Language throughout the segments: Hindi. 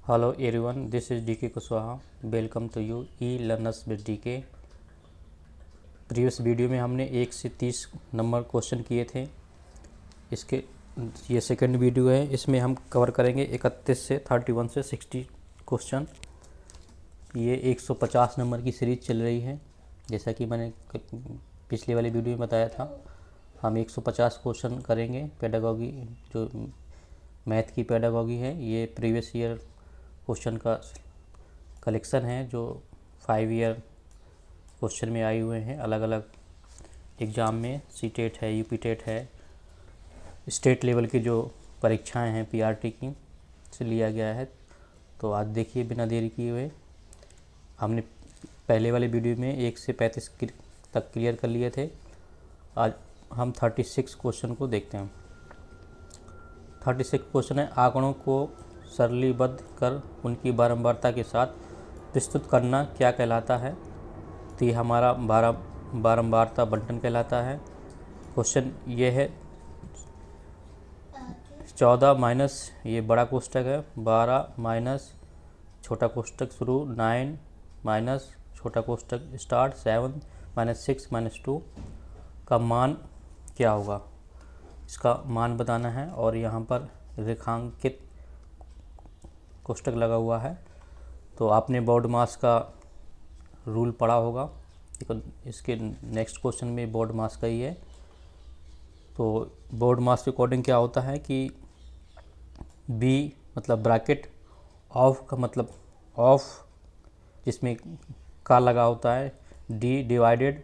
Hello everyone, this is DK Kushwaha. Welcome to you e-learners with DK. Previous video में हमने 1 से 30 नंबर क्वेश्चन किए थे. इसके ये सेकंड वीडियो है. इसमें हम कवर करेंगे 31 से 31 से 60 क्वेश्चन. ये 150 नंबर की सीरीज चल रही है. जैसा कि मैंने पिछले वाले वीडियो में बताया था, हम 150 क्वेश्चन करेंगे. पेडागॉजी जो मैथ की पेडागॉजी है, ये प्रीवियस ईयर क्वेश्चन का कलेक्शन है जो 5 ईयर क्वेश्चन में आए हुए हैं अलग अलग एग्ज़ाम में. सीटेट है, यूपीटेट है, स्टेट लेवल की जो परीक्षाएं हैं पीआरटी की से लिया गया है. तो आज देखिए, बिना देरी किए हुए, हमने पहले वाले वीडियो में 1 से 35 तक क्लियर कर लिए थे. आज हम 36 क्वेश्चन को देखते हैं. 36 क्वेश्चन है, आंकड़ों को सरलीबद्ध कर उनकी बारंबारता के साथ प्रस्तुत करना क्या कहलाता है. तो ये हमारा बारंबारता बंटन कहलाता है. क्वेश्चन ये है 14 माइनस ये बड़ा कोष्ठक है, 12 माइनस छोटा कोष्ठक शुरू, 9 माइनस छोटा कोष्ठक स्टार्ट, 7 माइनस 6 माइनस 2 का मान क्या होगा, इसका मान बताना है. और यहाँ पर रेखांकित कोष्ठक लगा हुआ है. तो आपने बोर्ड मास का रूल पढ़ा होगा. इसके नेक्स्ट क्वेश्चन में बोर्ड मास का ही है. तो बोर्ड मास के अकॉर्डिंग क्या होता है कि बी मतलब ब्रैकेट, ऑफ का मतलब ऑफ जिसमें का लगा होता है, डी डिवाइडेड,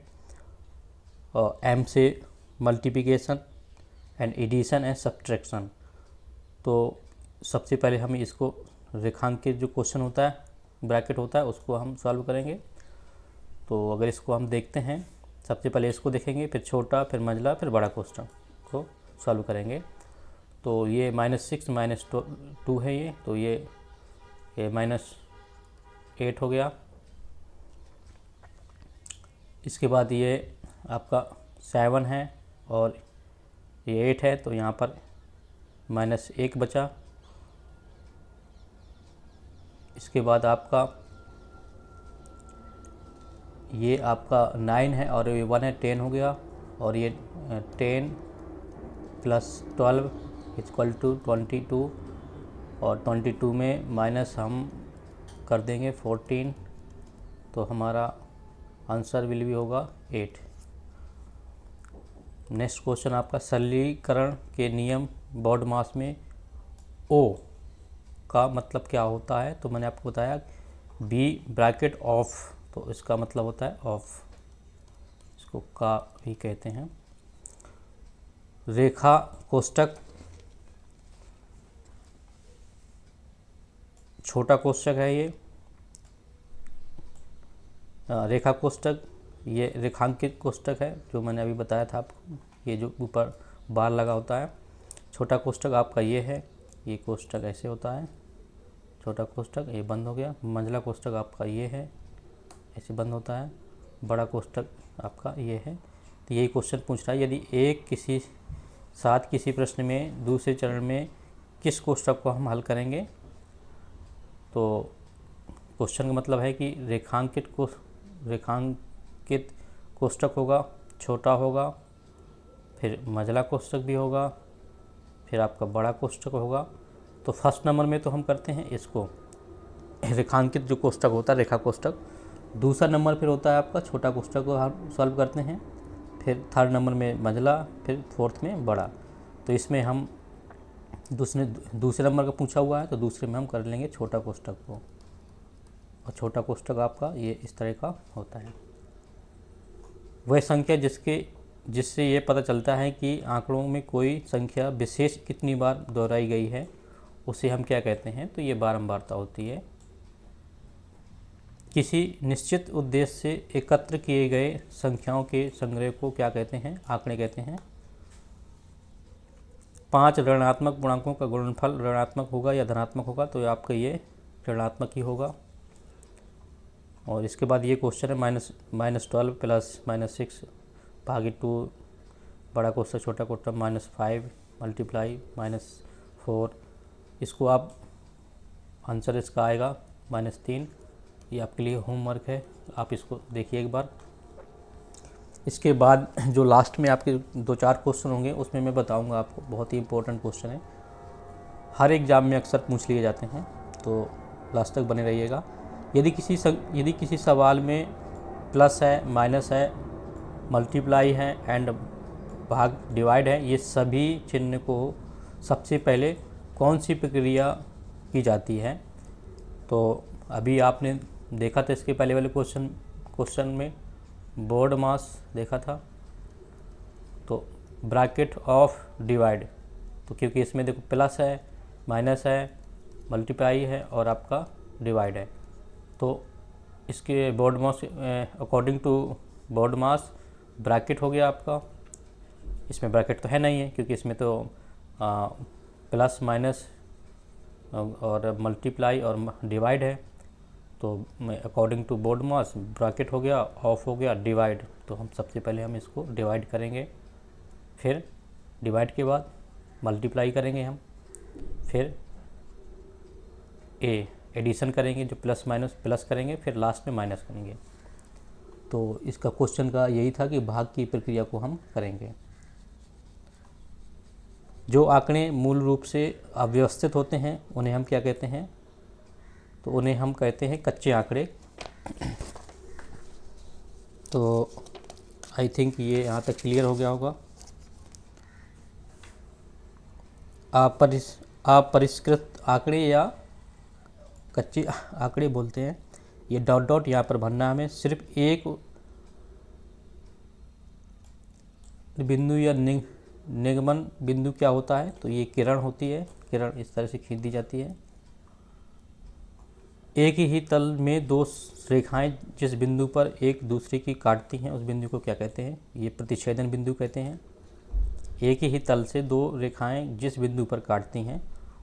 एम से multiplication and addition and subtraction. तो सबसे पहले हम इसको रेखांकित जो क्वेश्चन होता है, ब्रैकेट होता है, उसको हम सॉल्व करेंगे. तो अगर इसको हम देखते हैं, सबसे पहले इसको देखेंगे, फिर छोटा, फिर मंझला, फिर बड़ा क्वेश्चन को सॉल्व करेंगे. तो ये -6 -2 है ये. तो ये -8 हो गया. इसके बाद ये आपका 7 है और ये 8 है. तो यहाँ पर -1 बचा. इसके बाद आपका ये आपका 9 है और ये 1 है, 10 हो गया. और ये 10 + 12 = 22. और 22 में माइनस हम कर देंगे 14. तो हमारा आंसर विल भी होगा 8. नेक्स्ट क्वेश्चन आपका सरलीकरण के नियम बोर्ड मास में ओ का मतलब क्या होता है. तो मैंने आपको बताया बी ब्रैकेट ऑफ, तो इसका मतलब होता है ऑफ, इसको का भी कहते हैं. रेखा कोष्ठक छोटा कोष्ठक है ये. रेखा कोष्ठक ये रेखांकित कोष्ठक है जो मैंने अभी बताया था आपको. ये जो ऊपर बार लगा होता है. छोटा कोष्ठक आपका ये है. ये कोष्ठक ऐसे होता है, छोटा कोष्ठक, ये बंद हो गया. मंझला कोष्ठक आपका ये है, ऐसे बंद होता है. बड़ा कोष्ठक आपका ये है. तो यही क्वेश्चन पूछ रहा है, यदि एक किसी साथ किसी प्रश्न में दूसरे चरण में किस कोष्ठक को हम हल करेंगे. तो क्वेश्चन का मतलब है कि रेखांकित कोष्ठक होगा, छोटा होगा, फिर मंझला कोष्ठक भी होगा, फिर आपका बड़ा कोष्ठक होगा. तो फर्स्ट नंबर में तो हम करते हैं इसको रेखांकित जो कोष्ठक होता है, रेखा कोष्ठक. दूसरा नंबर फिर होता है आपका छोटा कोष्ठक को हम सॉल्व करते हैं. फिर थर्ड नंबर में मंझला, फिर फोर्थ में बड़ा. तो इसमें हम दूसरे नंबर का पूछा हुआ है, तो दूसरे में हम कर लेंगे छोटा कोष्ठक को. और छोटा कोष्ठक आपका ये इस तरह का होता है. वह संख्या जिससे ये पता चलता है कि आंकड़ों में कोई संख्या विशेष कितनी बार दोहराई गई है, उसे हम क्या कहते हैं. तो ये बारंबारता होती है. किसी निश्चित उद्देश्य से एकत्र किए गए संख्याओं के संग्रह को क्या कहते हैं, आंकड़े कहते हैं. 5 ऋणात्मक पूर्णांकों का गुणनफल ऋणात्मक होगा या धनात्मक होगा, तो आपका ये ऋणात्मक ही होगा. और इसके बाद ये क्वेश्चन है -12 + -6/2 बड़ा कोष्ठक, छोटा कोष्ठक, -5 × -4. इसको आप आंसर इसका आएगा -3। ये आपके लिए होमवर्क है, आप इसको देखिए एक बार। इसके बाद जो लास्ट में आपके 2-4 क्वेश्चन होंगे उसमें मैं बताऊंगा आपको, बहुत ही इंपॉर्टेंट क्वेश्चन है, हर एग्जाम में अक्सर पूछ लिए जाते हैं, तो लास्ट तक बने रहिएगा। यदि किसी सवाल में प्लस है, माइनस है, मल्टीप्लाई है एंड भाग डिवाइड है, ये सभी चिन्ह को सबसे पहले कौन सी प्रक्रिया की जाती है, तो अभी आपने देखा था इसके पहले वाले क्वेश्चन में बोर्ड मास देखा था, तो ब्रैकेट ऑफ डिवाइड, तो क्योंकि इसमें देखो प्लस है, माइनस है, मल्टीप्लाई है और आपका डिवाइड है, तो इसके BODMAS according to BODMAS bracket हो गया आपका। इसमें ब्रैकेट तो है नहीं है क्योंकि इसमें तो प्लस माइनस और मल्टीप्लाई और डिवाइड है, तो according to BODMAS bracket हो गया, ऑफ हो गया, डिवाइड, तो हम सबसे पहले हम इसको डिवाइड करेंगे, फिर डिवाइड के बाद मल्टीप्लाई करेंगे हम, फिर एडिशन करेंगे, जो प्लस माइनस प्लस करेंगे, फिर लास्ट में माइनस करेंगे। तो इसका क्वेश्चन का यही था कि भाग की प्रक्रिया को हम करेंगे। जो आंकड़े मूल रूप से अव्यवस्थित होते हैं उन्हें हम क्या कहते हैं, तो उन्हें हम कहते हैं कच्चे आंकड़े। तो आई थिंक ये यहाँ तक क्लियर हो गया होगा। अपरिष्कृत आंकड़े या कच्चे आंकड़े बोलते हैं। ये डॉट डॉट यहाँ पर भरना, हमें सिर्फ एक बिंदु या निगमन बिंदु क्या होता है, तो ये किरण होती है, किरण इस तरह से खींच दी जाती है। एक ही तल में दो रेखाएं जिस बिंदु पर एक दूसरे की काटती हैं उस बिंदु को क्या कहते हैं, ये प्रतिच्छेदन बिंदु कहते हैं। एक ही तल से दो रेखाएं जिस बिंदु पर काटती हैं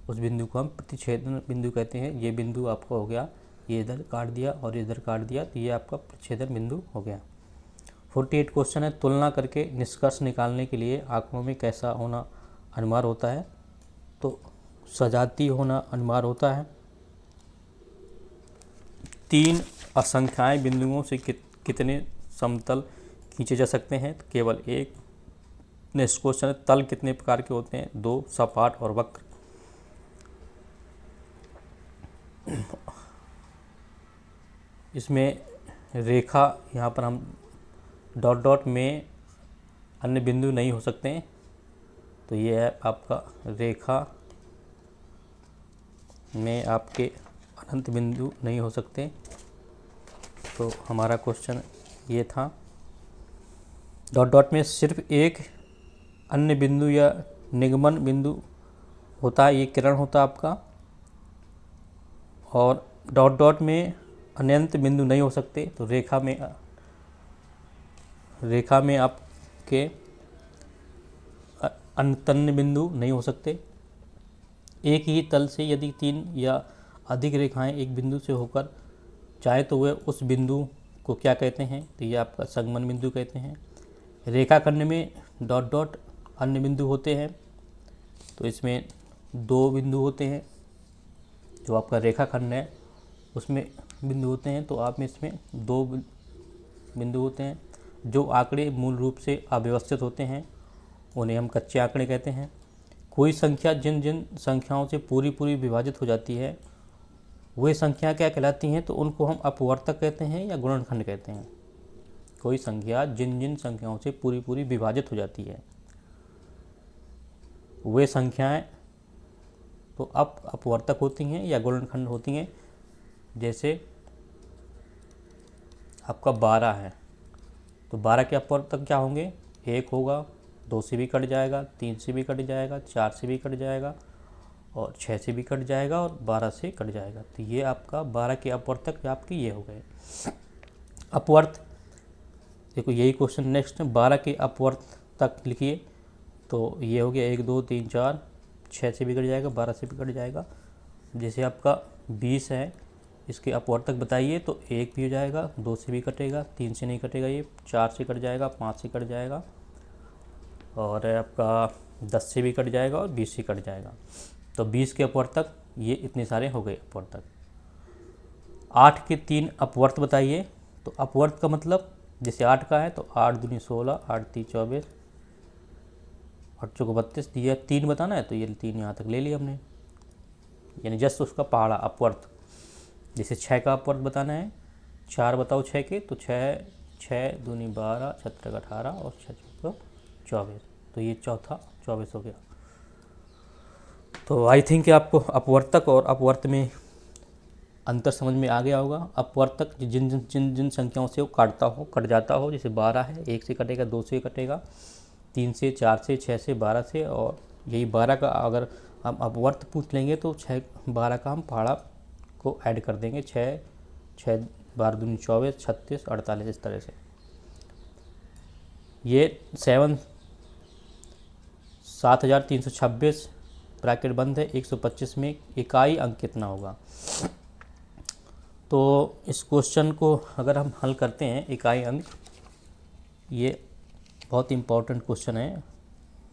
उस बिंदु को हम प्रतिच्छेदन बिंदु कहते हैं। ये बिंदु आपका हो गया, ये इधर काट दिया और इधर काट दिया, तो ये आपका प्रतिच्छेदन बिंदु हो गया। 48 क्वेश्चन है, तुलना करके निष्कर्ष निकालने के लिए आंकड़ों में कैसा होना अनिवार्य होता है, तो सजातीय होना अनिवार्य होता है। 3 असंख्याएँ बिंदुओं से कितने समतल खींचे जा सकते हैं, तो केवल एक। नेक्स्ट क्वेश्चन है, तल कितने प्रकार के होते हैं, 2, सपाट और वक्र। इसमें रेखा, यहाँ पर हम डॉट डॉट में अन्य बिंदु नहीं हो सकते हैं, तो ये है आपका रेखा में आपके अनंत बिंदु नहीं हो सकते। तो हमारा क्वेश्चन ये था। डॉट डॉट में सिर्फ एक अन्य बिंदु या निगमन बिंदु होता है, ये किरण होता है आपका। और डॉट डॉट में अनंत बिंदु नहीं हो सकते, तो रेखा में आपके अन्य बिंदु नहीं हो सकते। एक ही तल से यदि 3 या अधिक रेखाएं एक बिंदु से होकर जाए तो वह उस बिंदु को क्या कहते हैं, तो ये आपका संगमन बिंदु कहते हैं। रेखाखंड में डॉट डॉट अन्य बिंदु होते हैं, तो इसमें 2 बिंदु होते हैं। जो आपका रेखाखंड है उसमें बिंदु होते हैं, तो आप में इसमें 2 बिंदु होते हैं। जो आंकड़े मूल रूप से अव्यवस्थित होते हैं उन्हें हम कच्चे आंकड़े कहते हैं। कोई संख्या जिन जिन संख्याओं से पूरी पूरी विभाजित हो जाती है वे संख्या क्या कहलाती हैं, तो उनको हम अपवर्तक कहते हैं या गुणनखंड कहते हैं। कोई संख्या जिन जिन संख्याओं से पूरी पूरी विभाजित हो जाती है वे संख्याएं तो अपवर्तक होती हैं या गुणनखंड होती हैं। जैसे आपका 12 है, तो 12 के अपवर्तक क्या होंगे, 1 होगा, 2 से भी कट जाएगा, 3 से भी कट जाएगा, 4 से भी कट जाएगा और 6 से भी कट जाएगा और 12 से कट जाएगा। तो ये आपका 12 के अपवर्तक आपके ये हो गए। अपवर्त देखो यही क्वेश्चन नेक्स्ट है, 12 के अपवर्तक लिखिए, तो ये हो गया 1 2 3 4, 6 से भी कट जाएगा, 12 से भी कट जाएगा। जैसे आपका 20 है, इसके अपवर्तक बताइए, तो 1 भी हो जाएगा, 2 से भी कटेगा, 3 से नहीं कटेगा, ये 4 से कट जाएगा, 5 से कट जाएगा और आपका 10 से भी कट जाएगा और 20 से कट जाएगा। तो 20 के अपवर्तक ये इतने सारे हो गए अपवर्तक। 8 के 3 अपवर्त बताइए। तो अपवर्त का मतलब जैसे 8 का है तो 8 दूनी 16, 8 3 24, 8 चौको 32 दिया। 3 बताना है तो ये 3 यहाँ तक ले लिया हमने, यानी जस्ट उसका पहाड़ा अपवर्त। जैसे 6 का अपवर्त बताना है, 4 बताओ 6 के, तो 6 6 दूनी 12, 17 18 और 6 चौको 24, तो ये चौथा 24 हो गया। तो आई थिंक आपको अपवर्तक और अपवर्त में अंतर समझ में आ गया होगा। अपवर्तक जिन जिन जिन जिन संख्याओं से वो कट जाता हो, जैसे 12 है 1 से कटेगा, 2 से कटेगा, 3 से, 4 से, 6 से, 12 से, और यही 12 का अगर हम अपवर्त पूछ लेंगे तो 6 12 का हम पहाड़ा को ऐड कर देंगे। 6 6 12 दूनी 24, 36 48, इस तरह से। ये 7326 ब्रैकेट बंद है, 125 में इकाई अंक कितना होगा। तो इस क्वेश्चन को अगर हम हल करते हैं, इकाई अंक, ये बहुत इम्पोर्टेंट क्वेश्चन है,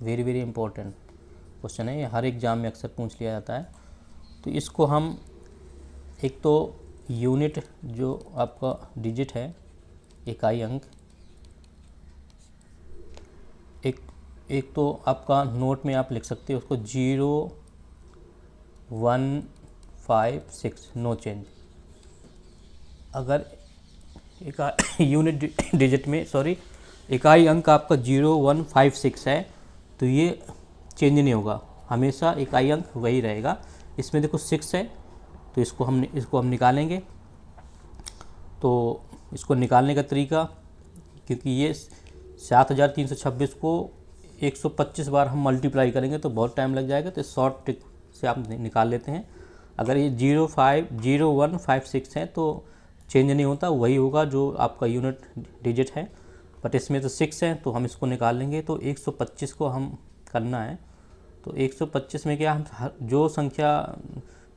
वेरी वेरी इम्पोर्टेंट क्वेश्चन है, ये हर एग्ज़ाम में अक्सर पूछ लिया जाता है। तो इसको हम एक तो यूनिट जो आपका डिजिट है, इकाई अंक, एक तो आपका नोट में आप लिख सकते हो उसको 0 1 5 6, नो चेंज। अगर यूनिट डिजिट में इकाई अंक आपका 0 1 5 6 है तो ये चेंज नहीं होगा, हमेशा इकाई अंक वही रहेगा। इसमें देखो 6 है तो इसको हम निकालेंगे। तो इसको निकालने का तरीका, क्योंकि ये 7326 को 125 बार हम मल्टीप्लाई करेंगे तो बहुत टाइम लग जाएगा, तो शॉर्ट ट्रिक से आप निकाल लेते हैं। अगर ये 0 1 5 6 है तो चेंज नहीं होता, वही होगा जो आपका यूनिट डिजिट है। बट इसमें तो 6 है तो हम इसको निकाल लेंगे। तो 125 को हम करना है, तो 125 में क्या, हम जो संख्या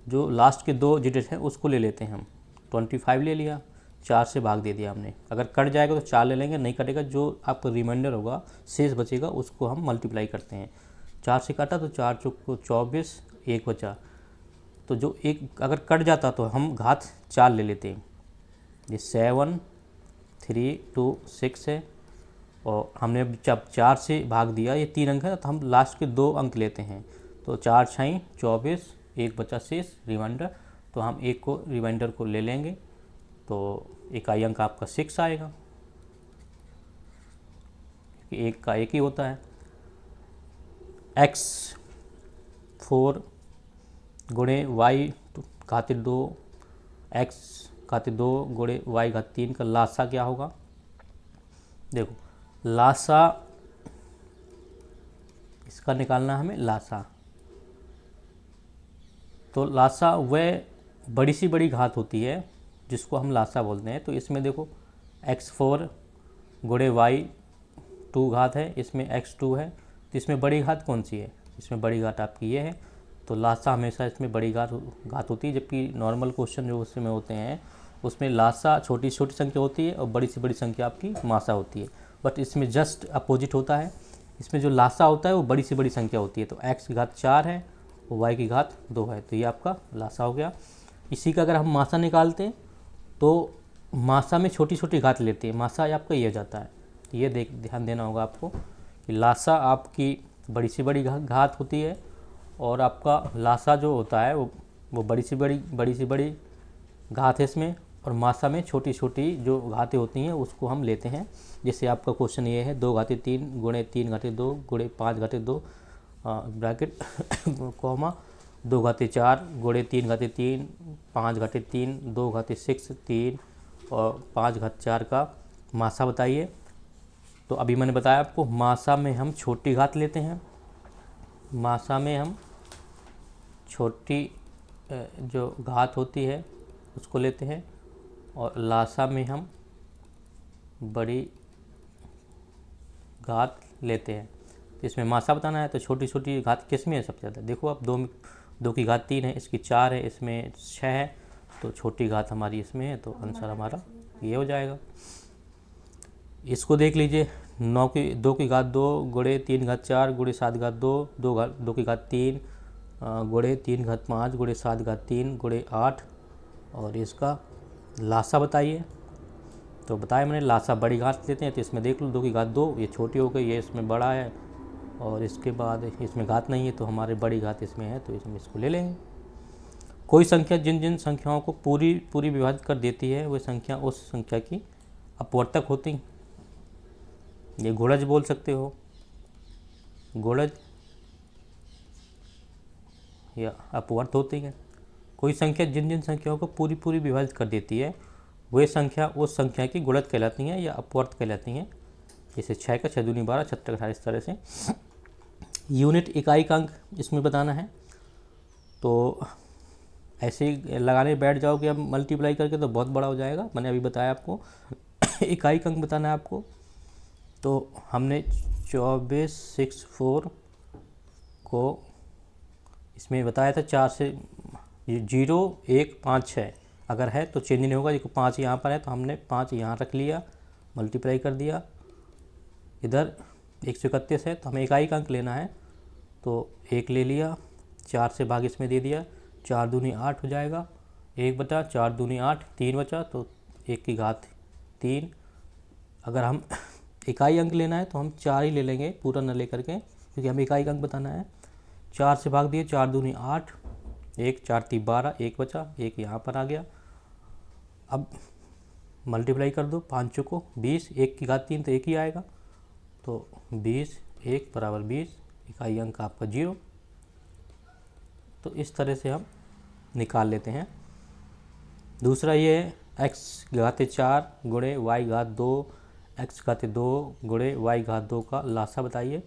जो लास्ट के 2 डिजिट हैं उसको ले लेते हैं हम। 25 ले लिया, 4 से भाग दे दिया हमने। अगर कट जाएगा तो 4 ले लेंगे, नहीं कटेगा जो आपका रिमाइंडर होगा, शेष बचेगा, उसको हम मल्टीप्लाई करते हैं। 4 से काटा तो 4 चौको 24, 1 बचा। तो जो एक अगर कट जाता तो हम घात 4 ले लेते हैं। ये 7 3 2 6 है, और हमने जब 4 से भाग दिया, ये 3 अंक है तो हम लास्ट के 2 अंक लेते हैं। तो 4 6 24, 1 बचा शेष रिमाइंडर, तो हम एक को रिमाइंडर को ले लेंगे। तो इकाई अंक आपका 6 आएगा, क्योंकि एक का एक ही होता है। x 4 गुणे y घातिक 2, x घातिक 2 गुणे y घातिक 3 का लासा क्या होगा। देखो लासा इसका निकालना हमें, लासा। तो लासा वह बड़ी सी बड़ी घात होती है जिसको हम लासा बोलते हैं। तो इसमें देखो x4 गुणे y2 घात है, इसमें x2 है, तो इसमें बड़ी घात कौन सी है, इसमें बड़ी घात आपकी ये है। तो लासा हमेशा इसमें बड़ी घात होती है, जबकि नॉर्मल क्वेश्चन जो उसमें होते हैं उसमें लासा छोटी छोटी संख्या होती है और बड़ी से बड़ी संख्या आपकी मासा होती है। बट इसमें जस्ट अपोजिट होता है, इसमें जो लासा होता है वो बड़ी से बड़ी संख्या होती है। तो x की घात 4 है और y की घात 2 है, तो ये आपका लासा हो गया। इसी का अगर हम मासा निकालते हैं तो मासा में छोटी छोटी घात लेते हैं, मासा आपका ये हो जाता है। तो ये ध्यान देना होगा आपको कि लासा आपकी बड़ी से बड़ी घात होती है, और आपका लासा जो होता है वो बड़ी से बड़ी घात है इसमें, और मासा में छोटी छोटी जो घातें होती हैं उसको हम लेते हैं। जैसे आपका क्वेश्चन ये है 2 घाते 3 गुणे 3 घाते 2 गुणे 5 घाते 2 ब्रैकेट कॉमा 2 घाते 4 गुणे 3 घाते 3 5 घाते 3 2 घाते 6 3 और 5 घात 4 का मासा बताइए। तो अभी मैंने बताया आपको, मासा में हम छोटी घात लेते हैं, मासा में हम छोटी जो घात होती है उसको लेते हैं, और लासा में हम बड़ी घात लेते हैं। तो इसमें मासा बताना है तो छोटी छोटी घात किस में है सबसे ज़्यादा। देखो आप 2 की घात 3 है, इसकी 4 है, इसमें 6 है, तो छोटी घात हमारी इसमें है, तो आंसर हमारा ये हो जाएगा। इसको देख लीजिए 2 की घात 2 गुणे 3 घात 4 गुणे 7 घात 2 2 की घात 3 गुणे 3 घात 5 गुणे 7 घात 3 गुणे 8 और इसका लासा बताइए। तो बताया मैंने लासा बड़ी घात लेते हैं, तो इसमें देख लो 2 की घात 2, ये छोटी हो गई, ये इसमें बड़ा है और इसके बाद इसमें घात नहीं है तो हमारे बड़ी घात इसमें है, तो इसमें इसको ले लेंगे। कोई संख्या जिन जिन संख्याओं को पूरी विभाजित कर देती है वह संख्या उस संख्या की अपवर्तक होती, ये गुणज बोल सकते हो, गुणज या अपवर्त होती है। कोई संख्या जिन जिन संख्याओं को पूरी विभाजित कर देती है वे संख्या उस संख्या की गुणज कहलाती हैं या अपवर्त कहलाती हैं। जैसे 6 का 6 दूनी 12, 6 18, इस तरह से। यूनिट इकाई का अंक इसमें बताना है, तो ऐसे ही लगाने बैठ जाओगे अब मल्टीप्लाई करके तो बहुत बड़ा हो जाएगा। मैंने अभी बताया आपको इकाई का अंक बताना है आपको, तो हमने 2464 को इसमें बताया था 4 से 0 1 5 6 अगर है तो चेंज नहीं होगा। देखो 5 यहाँ पर है तो हमने 5 यहाँ रख लिया, मल्टीप्लाई कर दिया। इधर 131 है तो हमें इकाई का अंक लेना है, तो 1 ले लिया, 4 से भाग इसमें दे दिया, 4 दूनी 8 हो जाएगा, 1 बचा 4 दूनी 8, 3 बचा तो 1 की घात 3। अगर हम इकाई अंक लेना है तो हम 4 ही ले लेंगे, पूरा न ले करके, क्योंकि हमें इकाई का अंक बताना है। 4 से भाग दिए, 4 दूनी 8, 1 4 3 12, 1 बचा, 1 यहाँ पर आ गया। अब मल्टीप्लाई कर दो 5 को 20, 1 की घात 3 तो 1 ही आएगा, तो 20 1 बराबर 20, इकाई अंक आपका 0। तो इस तरह से हम निकाल लेते हैं। दूसरा ये है x घाते 4 गुणे y घात 2, x घाते 2 गुणे y घात 2 का लासा बताइए।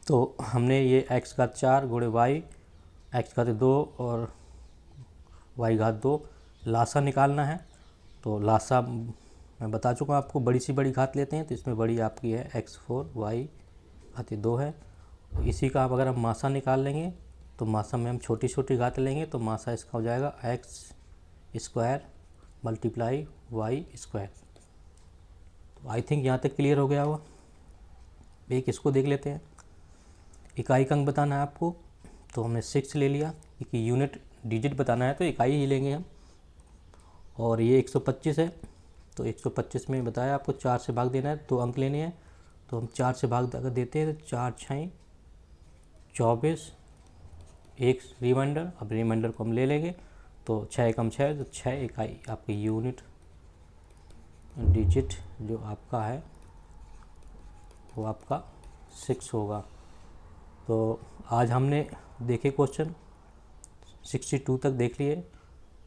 तो हमने ये x घात 4 गुणे y, x घाते 2 और y घात 2 लासा निकालना है। तो लासा मैं बता चुका हूँ आपको, बड़ी सी बड़ी घात लेते हैं तो इसमें बड़ी आपकी है x4, y घाते 2 है। तो इसी का अगर हम मासा निकाल लेंगे तो मासा में हम छोटी छोटी घात लेंगे, तो मासा इसका हो जाएगा x² मल्टीप्लाई y²। तो आई थिंक यहाँ तक क्लियर हो गया होगा। एक इसको देख लेते हैं, इकाई का अंक बताना है आपको, तो हमने 6 ले लिया, क्योंकि यूनिट डिजिट बताना है तो इकाई ही लेंगे हम। और ये 125 है, तो 125 में बताया आपको 4 से भाग देना है, 2 अंक लेने हैं, तो हम 4 से भाग अगर देते हैं तो 4 6 24, एक रिमाइंडर, अब रिमाइंडर को हम ले लेंगे तो 6 कम 6 तो 6 इकाई आपकी यूनिट डिजिट जो आपका है वो आपका 6 होगा। तो आज हमने देखे क्वेश्चन 62 तक देख लिए।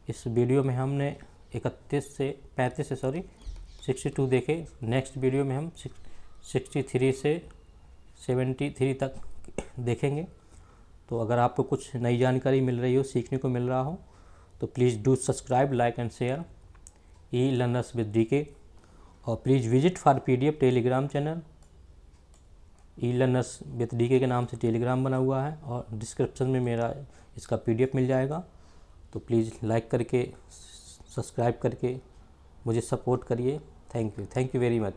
इस वीडियो में हमने 62 देखे। नेक्स्ट वीडियो में हम 63 से 73 तक देखेंगे। तो अगर आपको कुछ नई जानकारी मिल रही हो, सीखने को मिल रहा हो, तो please do subscribe, like and share E learners with DK, और please visit for PDF Telegram channel. E learners with DK के नाम से टेलीग्राम बना हुआ है और डिस्क्रिप्शन में मेरा इसका PDF मिल जाएगा। तो प्लीज़ लाइक करके सब्सक्राइब करके मुझे सपोर्ट करिए। Thank you very much.